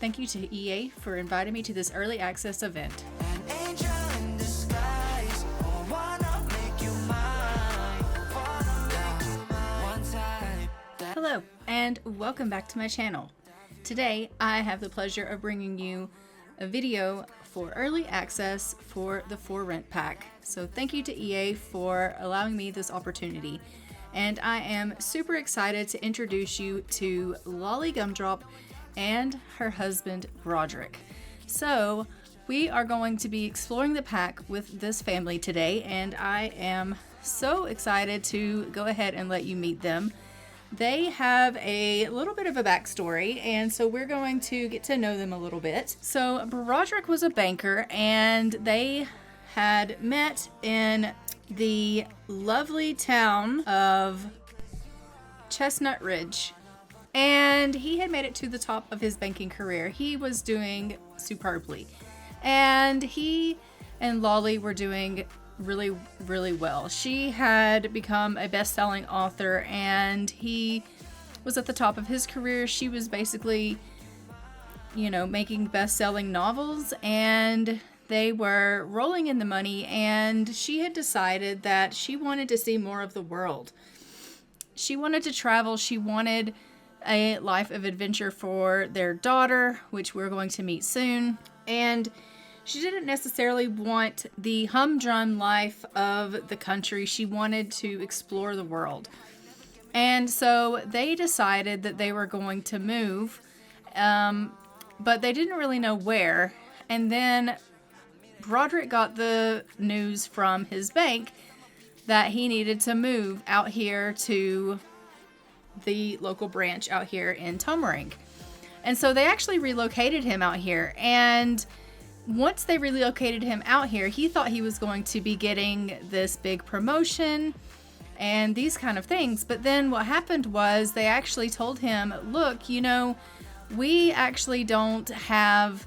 Thank you to EA for inviting me to this early access event. Hello, and welcome back to my channel. Today, I have the pleasure of bringing you a video for early access for the For Rent pack. So thank you to EA for allowing me this opportunity. And I am super excited to introduce you to Lolly Gumdrop and her husband Broderick. So we are going to be exploring the pack with this family today, and I am so excited to go ahead and let you meet them. They have a little bit of a backstory, and so we're going to get to know them a little bit. So Broderick was a banker, and they had met in the lovely town of Chestnut Ridge. And he had made it to the top of his banking career. He was doing superbly. And he and Lolly were doing really, really well. She had become a best-selling author, and he was at the top of his career. She was basically, making best-selling novels, and they were rolling in the money, and she had decided that she wanted to see more of the world. She wanted to travel. She wanted a life of adventure for their daughter, which we're going to meet soon. And she didn't necessarily want the humdrum life of the country. She wanted to explore the world. And so they decided that they were going to move, but they didn't really know where. And then Broderick got the news from his bank that he needed to move out here to the local branch out here in Tomarang. And so they actually relocated him out here. And once they relocated him out here, he thought he was going to be getting this big promotion and these kind of things. But then what happened was they actually told him, look, we actually don't have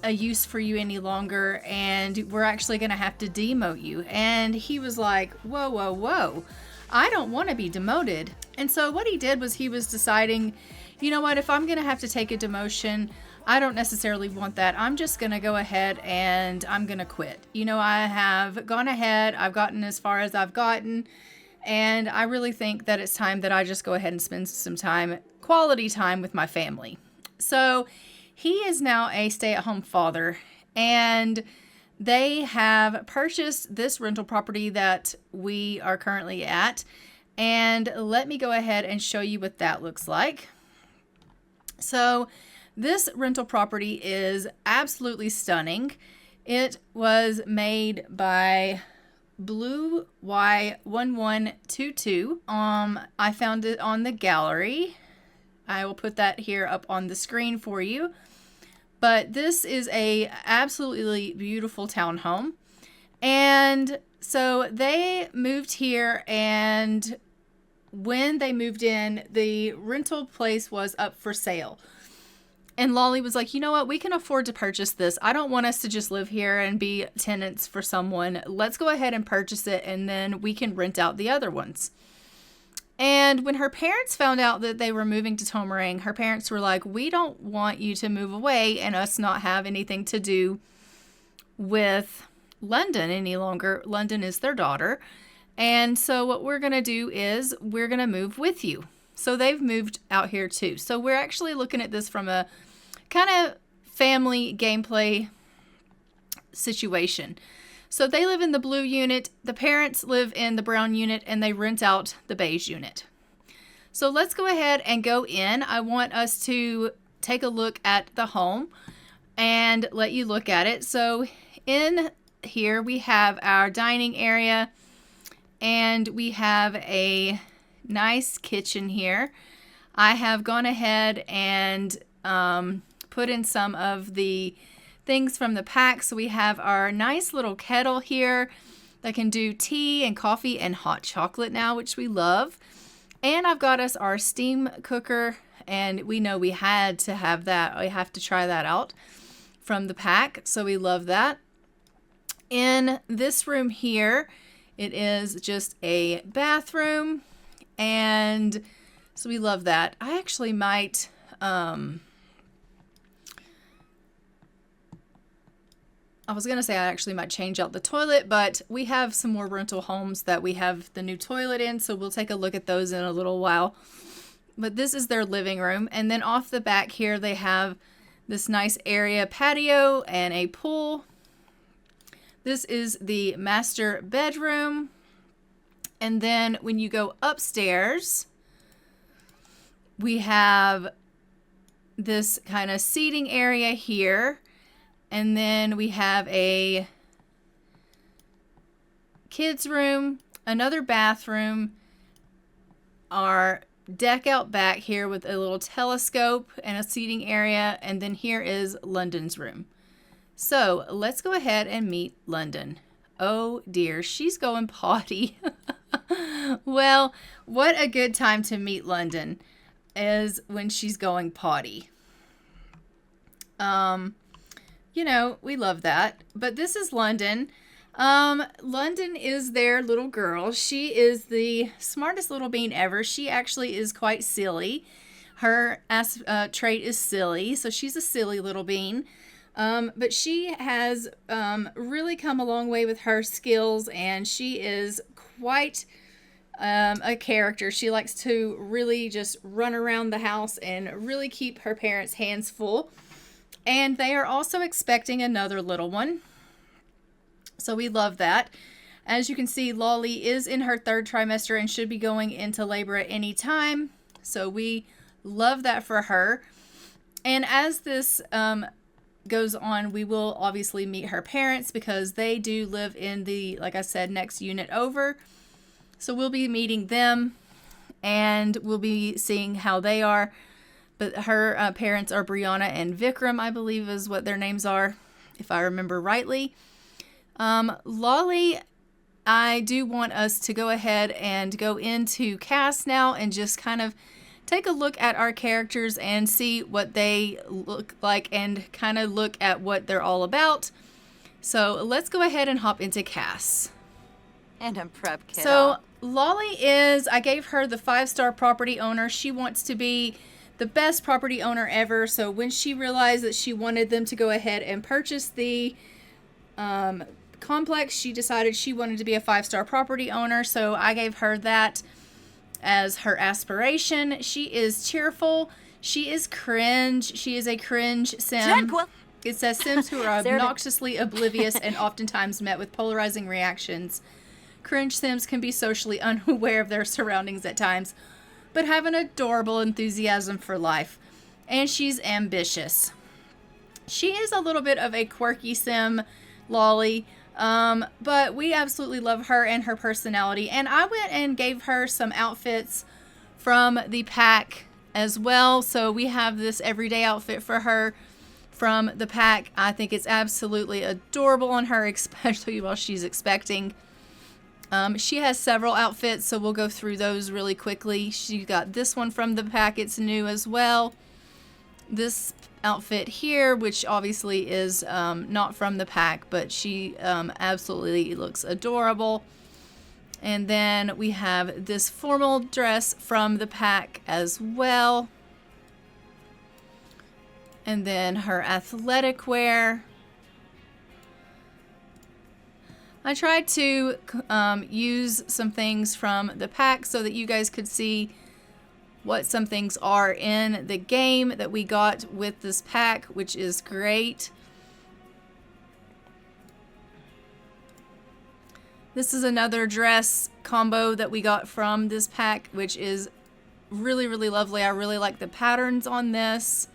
a use for you any longer, and we're actually going to have to demote you. And he was like, whoa, I don't want to be demoted. And so what he did was he was deciding, if I'm going to have to take a demotion, I don't necessarily want that. I'm just going to go ahead and I'm going to quit. I have gone ahead, I've gotten as far as I've gotten, and I really think that it's time that I just go ahead and spend some time, quality time with my family. So he is now a stay-at-home father, and they have purchased this rental property that we are currently at. And let me go ahead and show you what that looks like. So this rental property is absolutely stunning. It was made by Blue Y1122. I found it on the gallery. I will put that here up on the screen for you. But this is a absolutely beautiful townhome. And so they moved here, and when they moved in, the rental place was up for sale. And Lolly was like, you know what? We can afford to purchase this. I don't want us to just live here and be tenants for someone. Let's go ahead and purchase it, and then we can rent out the other ones. And when her parents found out that they were moving to Tomarang, her parents were like, we don't want you to move away and us not have anything to do with London any longer. London is their daughter. And so what we're going to do is we're going to move with you. So they've moved out here too. So we're actually looking at this from a kind of family gameplay situation. So they live in the blue unit, the parents live in the brown unit, and they rent out the beige unit. So let's go ahead and go in. I want us to take a look at the home and let you look at it. So in here we have our dining area, and we have a nice kitchen here. I have gone ahead and put in some of the things from the pack. So we have our nice little kettle here that can do tea and coffee and hot chocolate now, which we love. And I've got us our steam cooker, and we know we had to have that. We have to try that out from the pack. So we love that. In this room here, it is just a bathroom, and so we love that. I actually might I was going to say I actually might change out the toilet, but we have some more rental homes that we have the new toilet in, so we'll take a look at those in a little while. But this is their living room, and then off the back here they have this nice area patio and a pool. This is the master bedroom. And then when you go upstairs, we have this kind of seating area here. And then we have a kids room, another bathroom, our deck out back here with a little telescope and a seating area. And then here is London's room. So let's go ahead and meet London. Oh dear, she's going potty. Well, what a good time to meet London is when she's going potty. You know, we love that. But this is London. London is their little girl. She is the smartest little bean ever. She actually is quite silly. Her trait is silly, so she's a silly little bean. But she has really come a long way with her skills, and she is quite a character. She likes to really just run around the house and really keep her parents' hands full. And they are also expecting another little one. So we love that. As you can see, Lolly is in her 3rd trimester and should be going into labor at any time. So we love that for her. And as this goes on, we will obviously meet her parents because they do live in the, like I said, next unit over. So we'll be meeting them and we'll be seeing how they are. But her parents are Brianna and Vikram, I believe is what their names are, if I remember rightly. Lolly, I do want us to go ahead and go into cast now and just kind of take a look at our characters and see what they look like and kind of look at what they're all about. So let's go ahead and hop into cast. And I'm prep kid. So Lolly is, I gave her the 5-star property owner. She wants to be the best property owner ever. So when she realized that she wanted them to go ahead and purchase the complex, she decided she wanted to be a 5-star property owner. So I gave her that as her aspiration. She is cheerful. She is cringe. She is a cringe sim. It says Sims who are obnoxiously oblivious and oftentimes met with polarizing reactions. Cringe Sims can be socially unaware of their surroundings at times, but have an adorable enthusiasm for life. And she's ambitious. She is a little bit of a quirky sim, Lolly, but we absolutely love her and her personality. And I went and gave her some outfits from the pack as well. So we have this everyday outfit for her from the pack. I think it's absolutely adorable on her, especially while she's expecting. She has several outfits, so we'll go through those really quickly. She got this one from the pack. It's new as well. This outfit here, which obviously is not from the pack, but she absolutely looks adorable. And then we have this formal dress from the pack as well. And then her athletic wear. I tried to use some things from the pack so that you guys could see what some things are in the game that we got with this pack, which is great. This is another dress combo that we got from this pack, which is really, really lovely. I really like the patterns on this.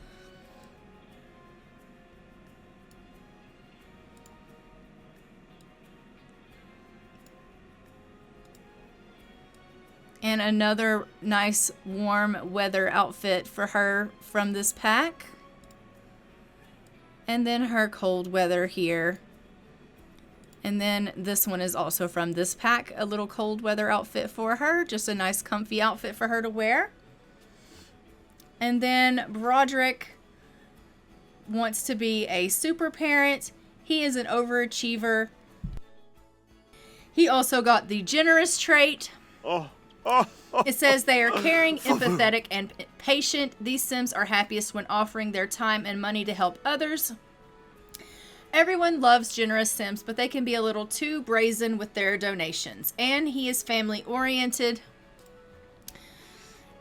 And another nice warm weather outfit for her from this pack. And then her cold weather here. And then this one is also from this pack, a little cold weather outfit for her. Just a nice comfy outfit for her to wear. And then Broderick wants to be a super parent. He is an overachiever. He also got the generous trait. It says they are caring, empathetic, and patient. These Sims are happiest when offering their time and money to help others. Everyone loves generous Sims, but they can be a little too brazen with their donations. And he is family oriented.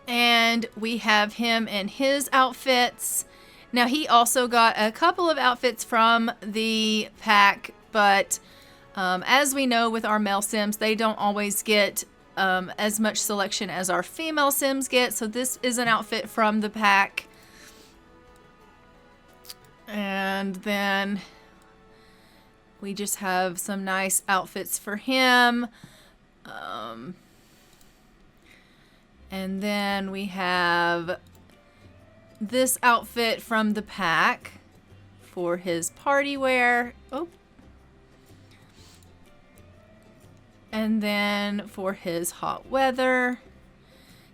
And we have him in his outfits. Now, he also got a couple of outfits from the pack, but as we know with our male Sims, they don't always get as much selection as our female Sims get. So this is an outfit from the pack. And then we just have some nice outfits for him. And then we have this outfit from the pack for his party wear. Oh. And then for his hot weather,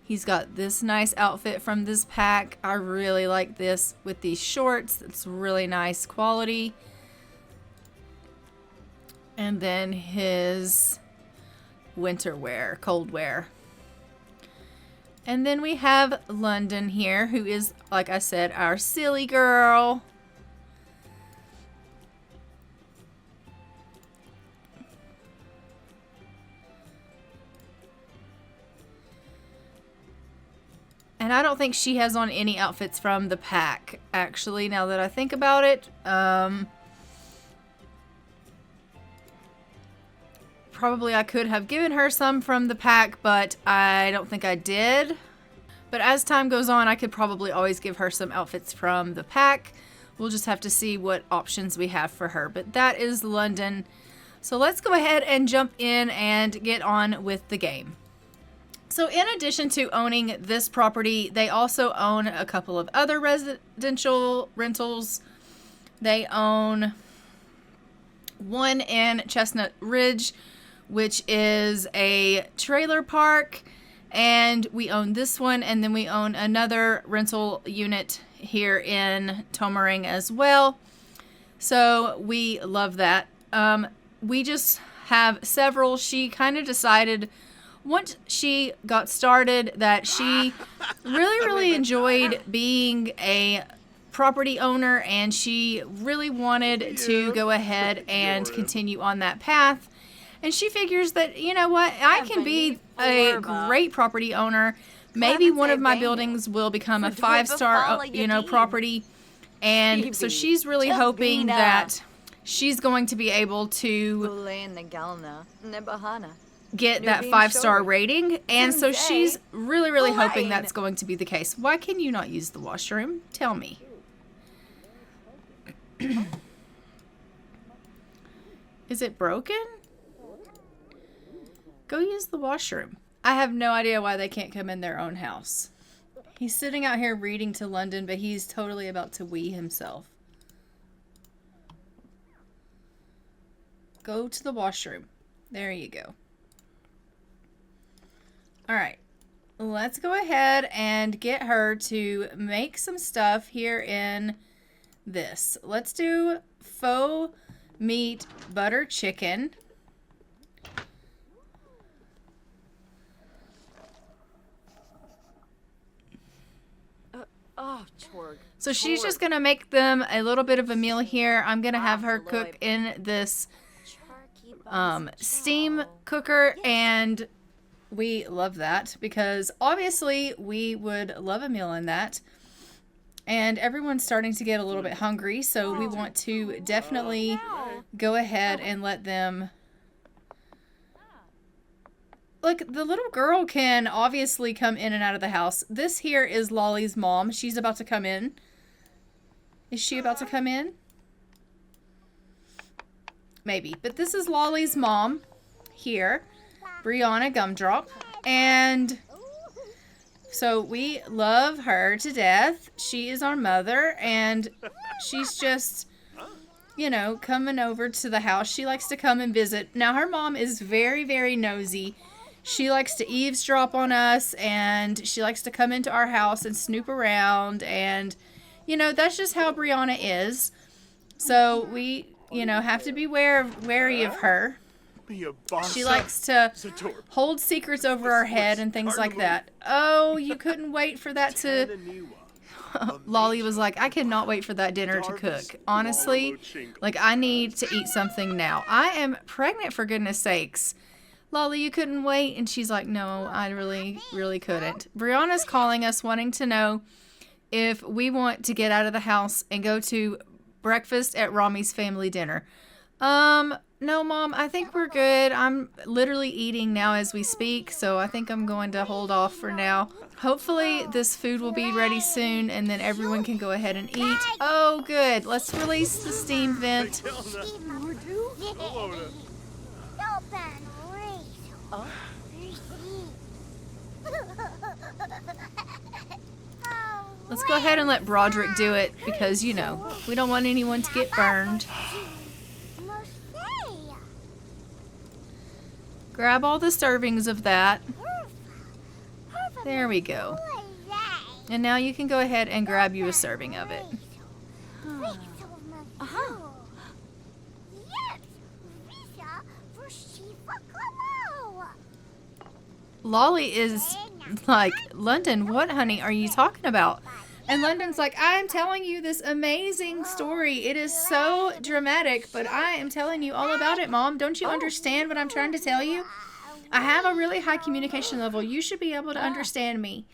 he's got this nice outfit from this pack. I really like this with these shorts. It's really nice quality. And then his winter wear, cold wear. And then we have London here, who is, like I said, our silly girl. And I don't think she has on any outfits from the pack, actually, now that I think about it. Probably I could have given her some from the pack, but I don't think I did. But as time goes on, I could probably always give her some outfits from the pack. We'll just have to see what options we have for her. But that is London. So let's go ahead and jump in and get on with the game. So in addition to owning this property, they also own a couple of other residential rentals. They own one in Chestnut Ridge, which is a trailer park, and we own this one, and then we own another rental unit here in Tomarang as well. So we love that. We just have several. She kind of decided once she got started that she really enjoyed being a property owner, and she really wanted to go ahead and continue on that path. And she figures that, you know what, I can be a great property owner. Maybe one of my buildings will become a 5-star, property. And so she's really hoping that she's going to be able to get that 5-star rating. And so she's really hoping that's going to be the case. Why can you not use the washroom? Tell me. Is it broken? Go use the washroom. I have no idea why they can't come in their own house. He's sitting out here reading to London, but he's totally about to wee himself. Go to the washroom. There you go. All right. Let's go ahead and get her to make some stuff here in this. Let's do faux meat butter chicken. So she's just going to make them a little bit of a meal here. I'm going to have her cook in this steam cooker, and we love that because obviously we would love a meal in that. And everyone's starting to get a little bit hungry, so we want to definitely go ahead and let them... Look, the little girl can obviously come in and out of the house. This here is Lolly's mom. She's about to come in. Is she about to come in? Maybe. But this is Lolly's mom here, Brianna Gumdrop. And so we love her to death. She is our mother, and she's just, you know, coming over to the house. She likes to come and visit. Now, her mom is very nosy. She likes to eavesdrop on us, and she likes to come into our house and snoop around, and, you know, that's just how Brianna is. So we, you know, have to be wary of her. She likes to hold secrets over our head and things like that. Oh, you couldn't wait for that to... Lolly was like, I cannot wait for that dinner to cook. Honestly, like, I need to eat something now. I am pregnant, for goodness sakes. Lolly, you couldn't wait? And she's like, no, I really, really couldn't. Brianna's calling us wanting to know if we want to get out of the house and go to breakfast at Rami's family dinner. No, Mom, I think we're good. I'm literally eating now as we speak, so I think I'm going to hold off for now. Hopefully this food will be ready soon, and then everyone can go ahead and eat. Oh, good. Let's release the steam vent. Let's go ahead and let Broderick do it, because, you know, we don't want anyone to get burned. Grab all the servings of that. There we go. And now you can go ahead and grab you a serving of it. Lolly is like, London, what, honey, are you talking about? And London's like, I'm telling you this amazing story. It is so dramatic, but I am telling you all about it, Mom. Don't you understand what I'm trying to tell you? I have a really high communication level. You should be able to understand me.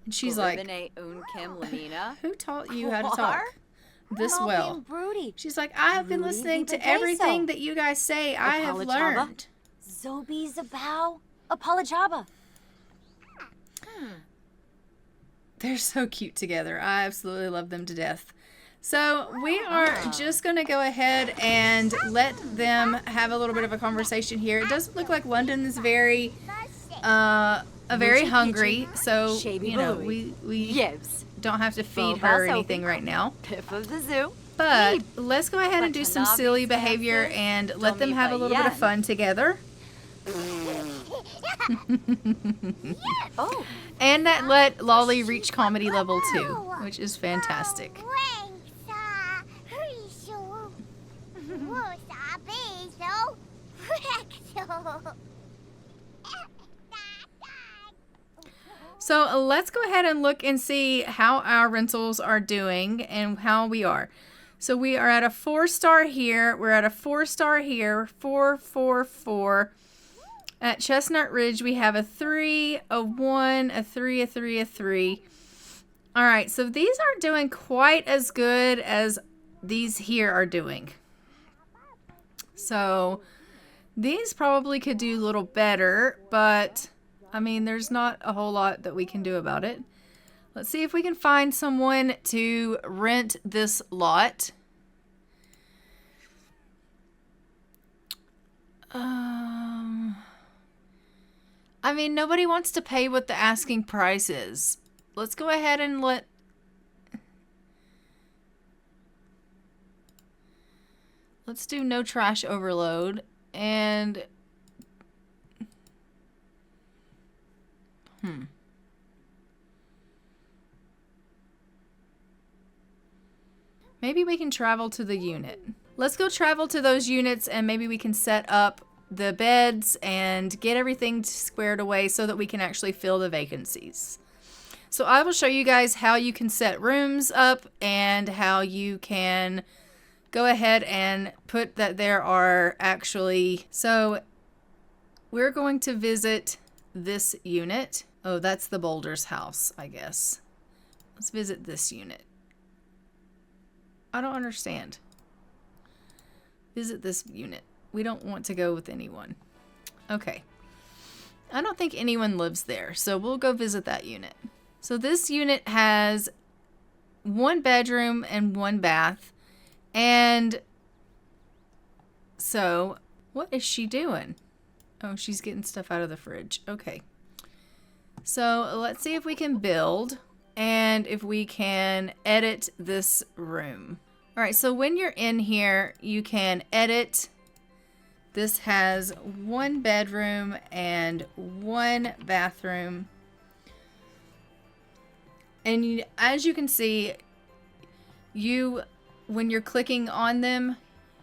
And she's like, who taught you how to talk this well? She's like, I have been listening to everything that you guys say. I have learned. They're so cute together. I absolutely love them to death. So we are just going to go ahead and let them have a little bit of a conversation here. It doesn't look like London's very hungry, so you know we don't have to feed her or anything right now. But let's go ahead and do some silly behavior and let them have a little bit of fun together. And that let Lolly reach comedy level 2, which is fantastic. So let's go ahead and look and see how our rentals are doing and how we are. So we are at a 4-star here. We're at a 4-star here. 4, 4, 4. At Chestnut Ridge, we have a 3, a 1, a 3, a 3, a 3. All right, so these aren't doing quite as good as these here are doing. So these probably could do a little better, but I mean, there's not a whole lot that we can do about it. Let's see if we can find someone to rent this lot. I mean, nobody wants to pay what the asking price is. Let's go ahead and let's do no trash overload and maybe we can travel to the unit. Let's go travel to those units and maybe we can set up the beds and get everything squared away so that we can actually fill the vacancies. So I will show you guys how you can set rooms up and how you can go ahead and put that there are actually... So we're going to visit this unit. Oh, that's the Boulder's house, I guess. Let's visit this unit. I don't understand. Visit this unit. We don't want to go with anyone. Okay. I don't think anyone lives there, so we'll go visit that unit. So this unit has 1 bedroom and 1 bath. And so, what is she doing? Oh, she's getting stuff out of the fridge. Okay. So, let's see if we can build and if we can edit this room. All right, so when you're in here, you can edit. This has 1 bedroom and 1 bathroom. And as you can see, when you're clicking on them,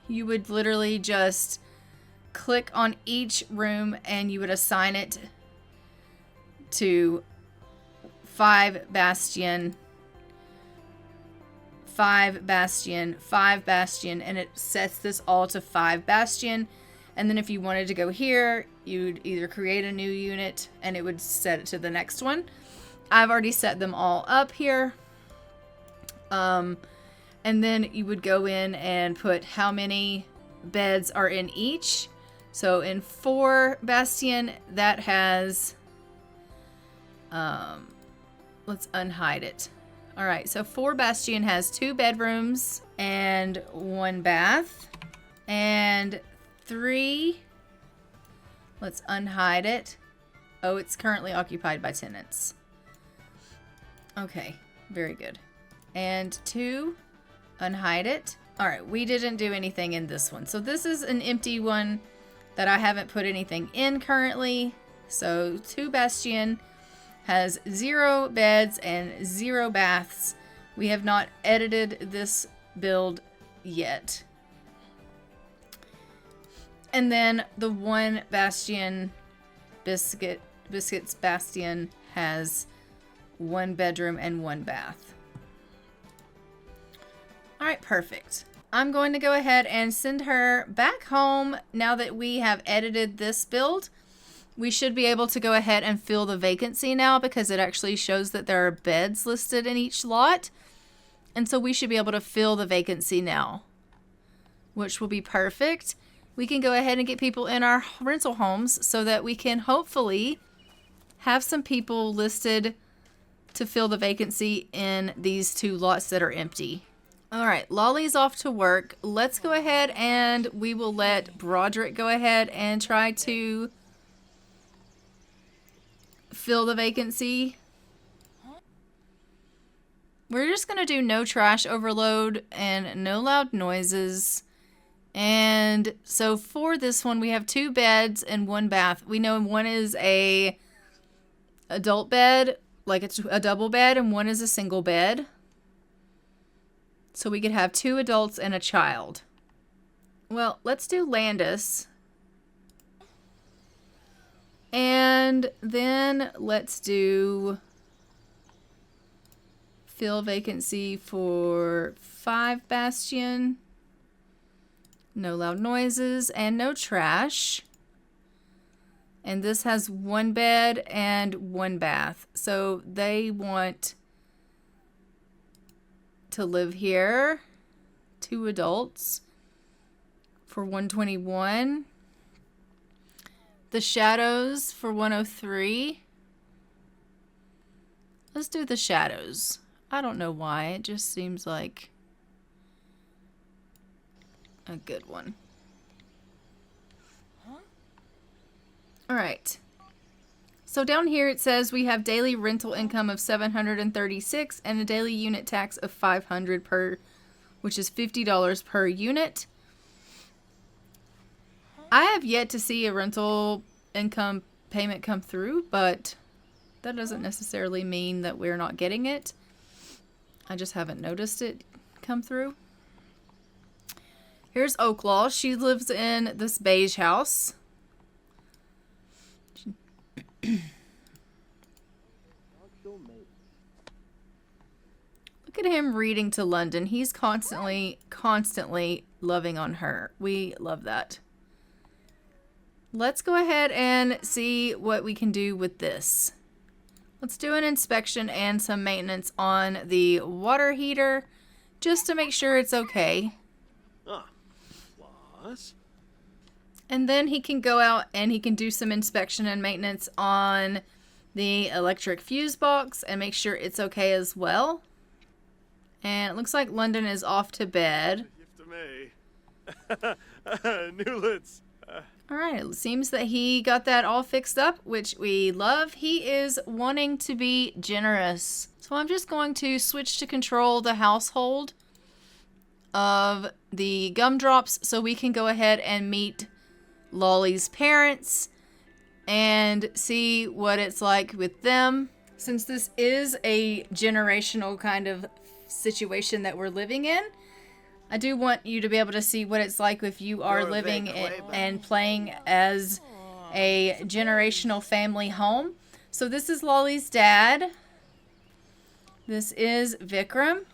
you would literally just click on each room and you would assign it to 5 Bastion, 5 bastion, 5 bastion, and it sets this all to 5 bastion. And then if you wanted to go here, you'd either create a new unit and it would set it to the next one. I've already set them all up here. And then you would go in and put how many beds are in each. So in 4 bastion, that has, let's unhide it. All right, so 4 bastion has 2 bedrooms and 1 bath. And 3, let's unhide it. Oh, it's currently occupied by tenants. Okay, very good. And 2, unhide it. All right, we didn't do anything in this one. So this is an empty one that I haven't put anything in currently. So 2 bastion has 0 beds and 0 baths. We have not edited this build yet. And then the 1 bastion, Biscuits Bastion, has 1 bedroom and 1 bath. All right, perfect. I'm going to go ahead and send her back home now that we have edited this build. We should be able to go ahead and fill the vacancy now because it actually shows that there are beds listed in each lot. And so we should be able to fill the vacancy now, which will be perfect. We can go ahead and get people in our rental homes so that we can hopefully have some people listed to fill the vacancy in these 2 lots that are empty. All right, Lolly's off to work. Let's go ahead and we will let Broderick go ahead and try to fill the vacancy. We're just going to do no trash overload and no loud noises. And so for this one, we have 2 beds and 1 bath. We know one is a adult bed, like it's a double bed, and one is a single bed. So we could have 2 adults and a child. Well, let's do Landis. And then let's do fill vacancy for 5 bastion. No loud noises and no trash. And this has 1 bed and 1 bath. So they want to live here. 2 adults for 121. The Shadows for 103. Let's do the Shadows. I don't know why. It just seems like a good one. All right. So down here it says we have daily rental income of $736 and a daily unit tax of $500 per, which is $50 per unit. I have yet to see a rental income payment come through, but that doesn't necessarily mean that we're not getting it. I just haven't noticed it come through. Here's Oaklaw. She lives in this beige house. Look at him reading to London. He's constantly loving on her. We love that. Let's go ahead and see what we can do with this. Let's do an inspection and some maintenance on the water heater just to make sure it's okay. And then he can go out and he can do some inspection and maintenance on the electric fuse box and make sure it's okay as well. And it looks like London is off to bed. Alright, it seems that he got that all fixed up, which we love. He is wanting to be generous. So I'm just going to switch to control the household of the gumdrops so we can go ahead and meet Lolly's parents and see what it's like with them. Since this is a generational kind of situation that we're living in, I do want you to be able to see what it's like if you are living and playing as a generational family home. So this is Lolly's dad. This is Vikram.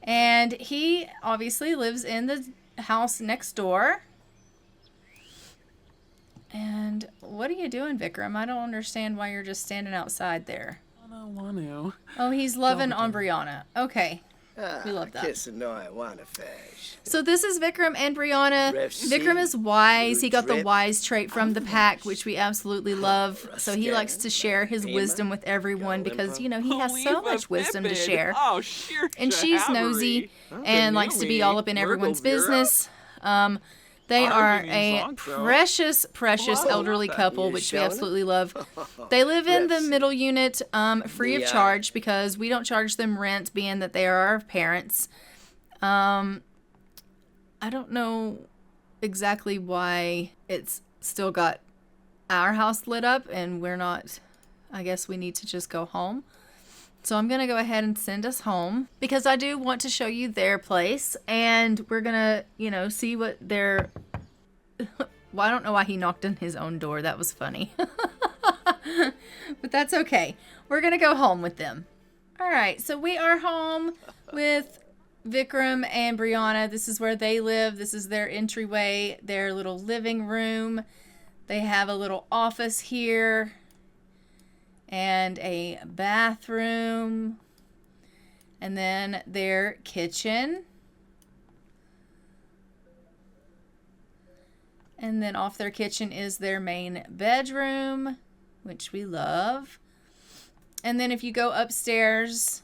And he obviously lives in the house next door. And what are you doing, Vikram? I don't understand why you're just standing outside there. I don't want to. Oh, he's loving on Brianna. Okay. We love that. So this is Vikram and Brianna. Vikram is wise. He got the wise trait from the pack, which we absolutely love. So he likes to share his wisdom with everyone because, you know, he has so much wisdom to share. And she's nosy and likes to be all up in everyone's business. They are a precious, precious elderly couple, which we absolutely love. They live in the middle unit free of charge because we don't charge them rent, being that they are our parents. I don't know exactly why it's still got our house lit up and we're not. I guess we need to just go home. So I'm going to go ahead and send us home because I do want to show you their place and we're going to, you know, see what their... Well, I don't know why he knocked on his own door. That was funny. But that's okay. We're going to go home with them. All right. So we are home with Vikram and Brianna. This is where they live. This is their entryway, their little living room. They have a little office here. And a bathroom, and then their kitchen, and then off their kitchen is their main bedroom, which we love. And then if you go upstairs,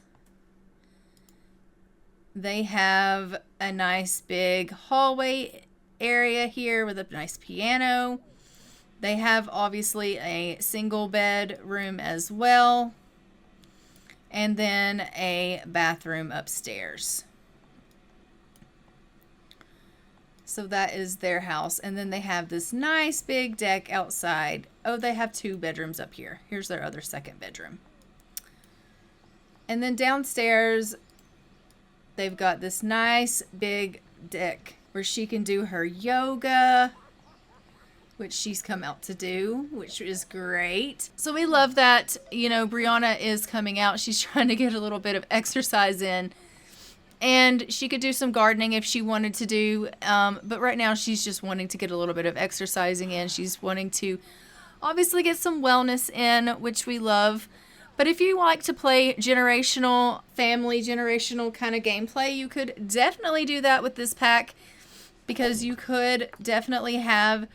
they have a nice big hallway area here with a nice piano. They have obviously a single bed room as well. And then a bathroom upstairs. So that is their house. And then they have this nice big deck outside. Oh, they have 2 bedrooms up here. Here's their other second bedroom. And then downstairs, they've got this nice big deck where she can do her yoga, which she's come out to do, which is great. So we love that, you know, Brianna is coming out. She's trying to get a little bit of exercise in. And she could do some gardening if she wanted to do. But right now she's just wanting to get a little bit of exercising in. She's wanting to obviously get some wellness in, which we love. But if you like to play generational, family, generational kind of gameplay, you could definitely do that with this pack. Because you could definitely have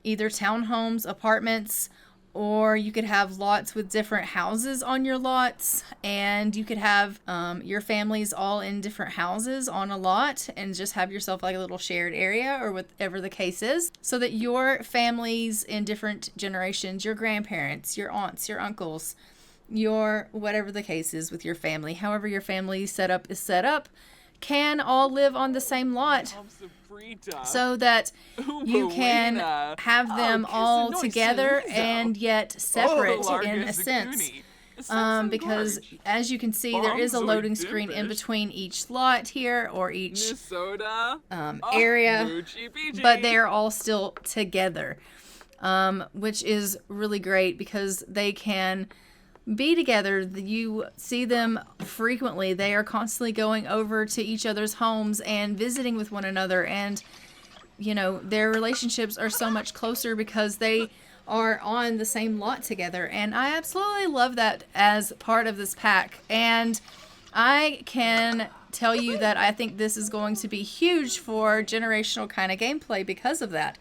either townhomes, apartments, or you could have lots with different houses on your lots, and you could have your families all in different houses on a lot and just have yourself like a little shared area or whatever the case is, so that your families in different generations, your grandparents, your aunts, your uncles, your whatever the case is with your family, however your family setup is set up, can all live on the same lot, so that you can have them all together and yet separate in a sense. Because as you can see, there is a loading screen in between each lot here or each area, but they are all still together, which is really great because they can be together. You see them frequently. They are constantly going over to each other's homes and visiting with one another, and you know, their relationships are so much closer because they are on the same lot together. And I absolutely love that as part of this pack, and I can tell you that I think this is going to be huge for generational kind of gameplay because of that.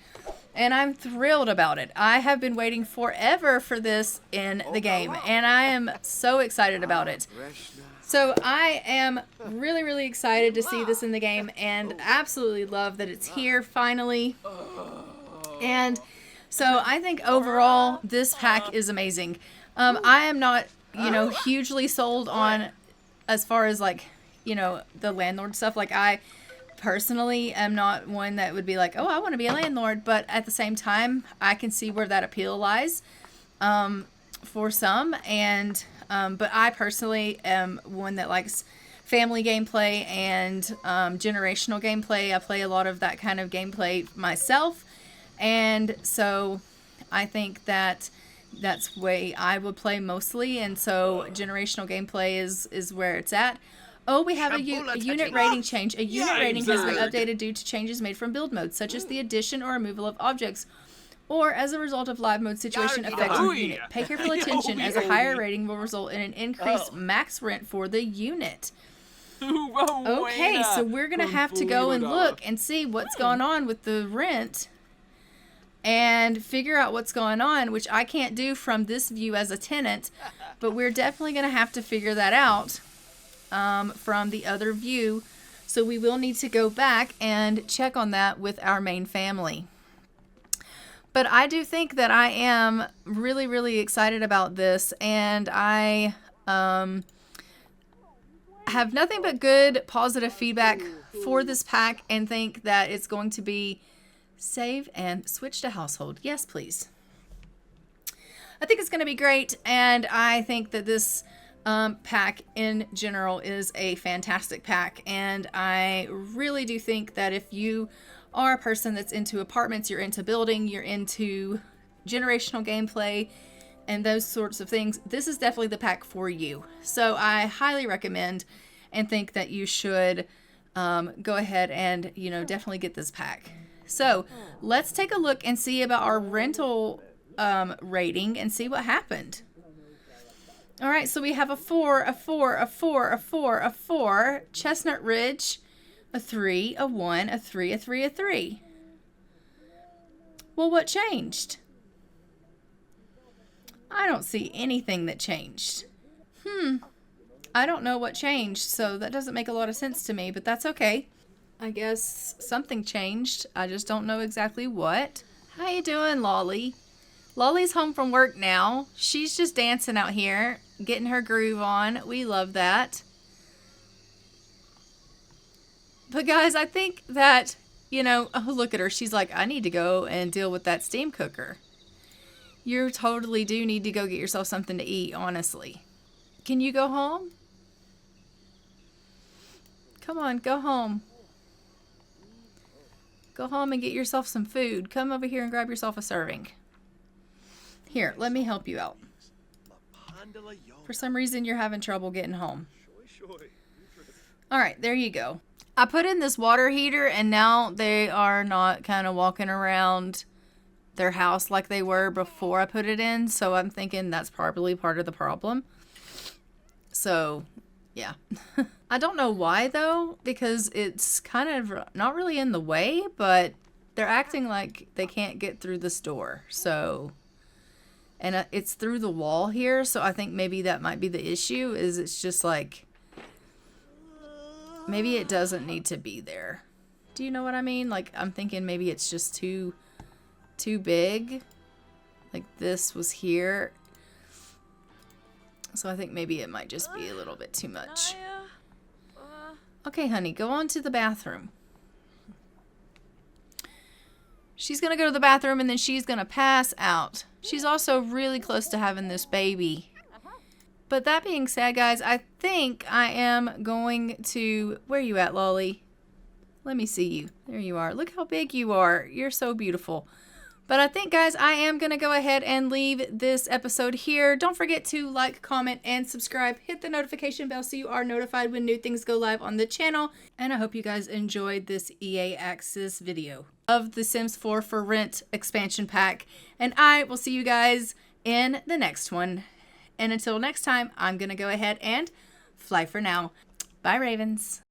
And I'm thrilled about it. I have been waiting forever for this in the game, and I am so excited about it. So I am really, really excited to see this in the game, and absolutely love that it's here finally. And so I think overall this pack is amazing. I am not, you know, hugely sold on as far as like, you know, the landlord stuff. Like I personally am not one that would be like, oh, I want to be a landlord, but at the same time I can see where that appeal lies for some, and but I personally am one that likes family gameplay and generational gameplay. I play a lot of that kind of gameplay myself, and so I think that that's the way I would play mostly, and so generational gameplay is where it's at. Oh, we have a unit rating change. A unit rating has been exactly. updated due to changes made from build mode, such as the addition or removal of objects, or as a result of live mode situation affecting the unit. Pay careful attention, as a higher rating will result in an increased max rent for the unit. Okay, so we're going to have to go and look and see what's going on with the rent and figure out what's going on, which I can't do from this view as a tenant, but we're definitely going to have to figure that out from the other view. So we will need to go back and check on that with our main family. But I do think that I am really, really excited about this, and I have nothing but good, positive feedback for this pack, and think that it's going to be save and switch to household. Yes, please. I think it's going to be great, and I think that this pack in general is a fantastic pack, and I really do think that if you are a person that's into apartments, you're into building, you're into generational gameplay and those sorts of things, this is definitely the pack for you. So I highly recommend and think that you should go ahead and, you know, definitely get this pack. So let's take a look and see about our rental rating and see what happened. All right, so we have a 4, a 4, a 4, a 4, a 4, Chestnut Ridge, a 3, a 1, a 3, a 3, a 3. Well, what changed? I don't see anything that changed. I don't know what changed, so that doesn't make a lot of sense to me, but that's okay. I guess something changed. I just don't know exactly what. How you doing, Lolly? Lolly's home from work now. She's just dancing out here, getting her groove on. We love that. But guys, I think that, you know, oh, look at her. She's like, I need to go and deal with that steam cooker. You totally do need to go get yourself something to eat, honestly. Can you go home? Come on, go home. Go home and get yourself some food. Come over here and grab yourself a serving. Here, let me help you out. For some reason, you're having trouble getting home. All right, there you go. I put in this water heater, and now they are not kind of walking around their house like they were before I put it in. So I'm thinking that's probably part of the problem. So, yeah. I don't know why, though, because it's kind of not really in the way, but they're acting like they can't get through this door. So, and it's through the wall here, so I think maybe that might be the issue, is it's just like, maybe it doesn't need to be there. Do you know what I mean? Like, I'm thinking maybe it's just too big. Like, this was here. So I think maybe it might just be a little bit too much. Okay, honey, go on to the bathroom. She's going to go to the bathroom, and then she's going to pass out. She's also really close to having this baby. But that being said, guys, I think I am going to... Where are you at, Lolly? Let me see you. There you are. Look how big you are. You're so beautiful. But I think, guys, I am going to go ahead and leave this episode here. Don't forget to like, comment, and subscribe. Hit the notification bell so you are notified when new things go live on the channel. And I hope you guys enjoyed this EA Access video of The Sims 4 for Rent expansion pack. And I will see you guys in the next one. And until next time, I'm going to go ahead and fly for now. Bye, Ravens.